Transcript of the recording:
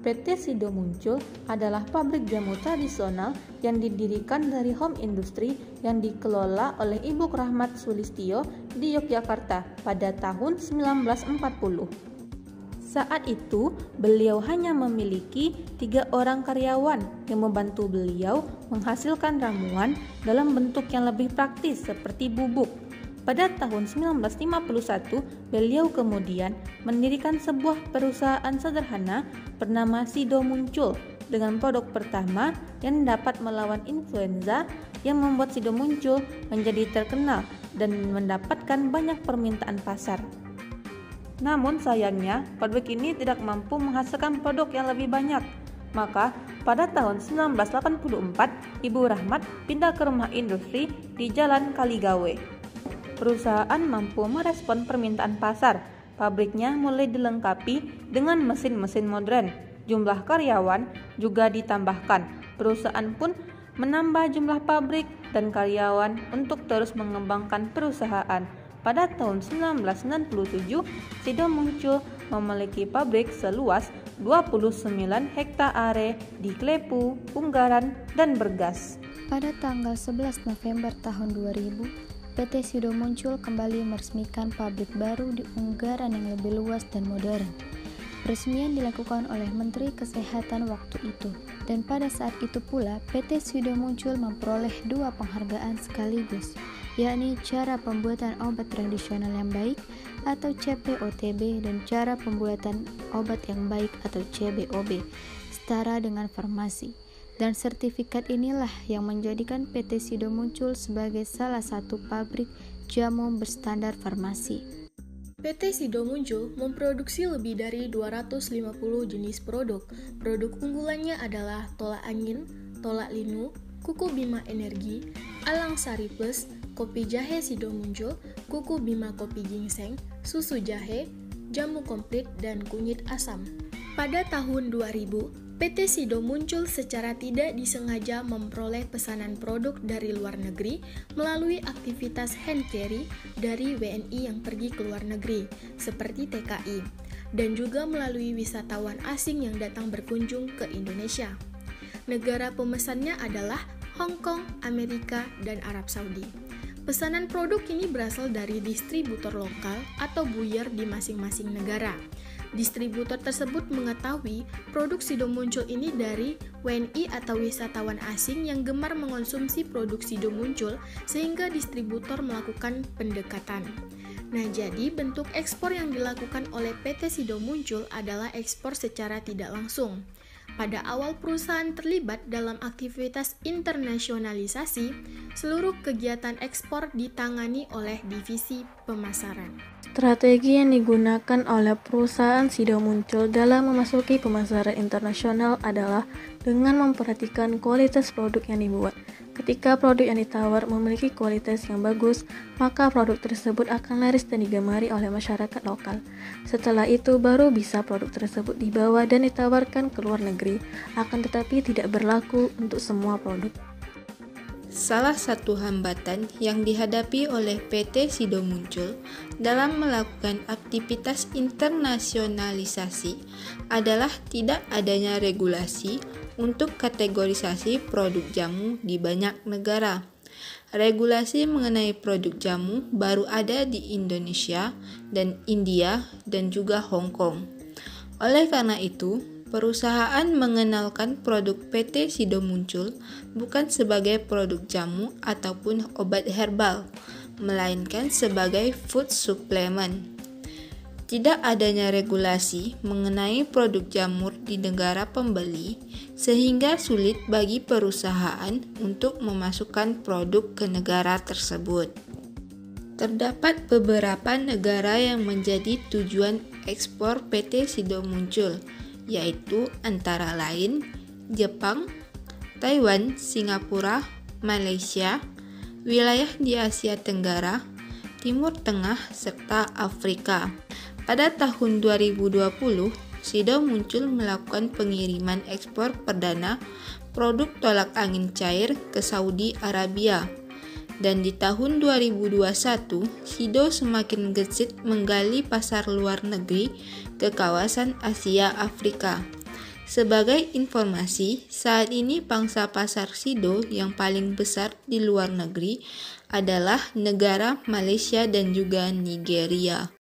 PT Sido Muncul adalah pabrik jamu tradisional yang didirikan dari home industry yang dikelola oleh Ibu Rahmat Sulistyo di Yogyakarta pada tahun 1940. Saat itu, beliau hanya memiliki 3 orang karyawan yang membantu beliau menghasilkan ramuan dalam bentuk yang lebih praktis seperti bubuk. Pada tahun 1951, beliau kemudian mendirikan sebuah perusahaan sederhana bernama Sido Muncul dengan produk pertama yang dapat melawan influenza yang membuat Sido Muncul menjadi terkenal dan mendapatkan banyak permintaan pasar. Namun sayangnya, pabrik ini tidak mampu menghasilkan produk yang lebih banyak. Maka, pada tahun 1984, Ibu Rahmat pindah ke rumah industri di Jalan Kaligawe. Perusahaan mampu merespon permintaan pasar. Pabriknya mulai dilengkapi dengan mesin-mesin modern. Jumlah karyawan juga ditambahkan. Perusahaan pun menambah jumlah pabrik dan karyawan untuk terus mengembangkan perusahaan. Pada tahun 1997, Sido Muncul memiliki pabrik seluas 29 hektare di Klepu, Unggaran, dan Bergas. Pada tanggal 11 November tahun 2000, PT Sido Muncul kembali meresmikan pabrik baru di Unggaran yang lebih luas dan modern. Peresmian dilakukan oleh Menteri Kesehatan waktu itu, dan pada saat itu pula PT Sido Muncul memperoleh 2 penghargaan sekaligus, yakni cara pembuatan obat tradisional yang baik atau CPOTB dan cara pembuatan obat yang baik atau CBOB, setara dengan farmasi. Dan sertifikat inilah yang menjadikan PT Sido Muncul sebagai salah satu pabrik jamu berstandar farmasi. PT Sido Muncul memproduksi lebih dari 250 jenis produk. Produk unggulannya adalah tolak angin, tolak linu, kuku Bima Energi, Alang Sari Plus, kopi jahe Sido Muncul, kuku Bima Kopi Ginseng, susu jahe, jamu komplit, dan kunyit asam. Pada tahun 2000, PT Sido Muncul secara tidak disengaja memperoleh pesanan produk dari luar negeri melalui aktivitas hand carry dari WNI yang pergi ke luar negeri, seperti TKI, dan juga melalui wisatawan asing yang datang berkunjung ke Indonesia. Negara pemesannya adalah Hong Kong, Amerika, dan Arab Saudi. Pesanan produk ini berasal dari distributor lokal atau buyer di masing-masing negara. Distributor tersebut mengetahui produk Sido Muncul ini dari WNI atau wisatawan asing yang gemar mengonsumsi produk Sido Muncul, sehingga distributor melakukan pendekatan. Nah, jadi bentuk ekspor yang dilakukan oleh PT Sido Muncul adalah ekspor secara tidak langsung. Pada awal perusahaan terlibat dalam aktivitas internasionalisasi, seluruh kegiatan ekspor ditangani oleh divisi pemasaran. Strategi yang digunakan oleh perusahaan Sido Muncul dalam memasuki pemasaran internasional adalah dengan memperhatikan kualitas produk yang dibuat. Ketika produk yang ditawar memiliki kualitas yang bagus, maka produk tersebut akan laris dan digemari oleh masyarakat lokal. Setelah itu baru bisa produk tersebut dibawa dan ditawarkan ke luar negeri, akan tetapi tidak berlaku untuk semua produk. Salah satu hambatan yang dihadapi oleh PT Sido Muncul dalam melakukan aktivitas internasionalisasi adalah tidak adanya regulasi untuk kategorisasi produk jamu di banyak negara. Regulasi mengenai produk jamu baru ada di Indonesia dan India dan juga Hong Kong. Oleh karena itu, perusahaan mengenalkan produk PT Sido Muncul bukan sebagai produk jamu ataupun obat herbal, melainkan sebagai food supplement. Tidak adanya regulasi mengenai produk jamur di negara pembeli, sehingga sulit bagi perusahaan untuk memasukkan produk ke negara tersebut. Terdapat beberapa negara yang menjadi tujuan ekspor PT Sido Muncul, yaitu antara lain Jepang, Taiwan, Singapura, Malaysia, wilayah di Asia Tenggara, Timur Tengah, serta Afrika. Pada tahun 2020, Sido Muncul melakukan pengiriman ekspor perdana produk tolak angin cair ke Saudi Arabia. Dan di tahun 2021, Sido semakin gesit menggali pasar luar negeri ke kawasan Asia Afrika. Sebagai informasi, saat ini pangsa pasar Sido yang paling besar di luar negeri adalah negara Malaysia dan juga Nigeria.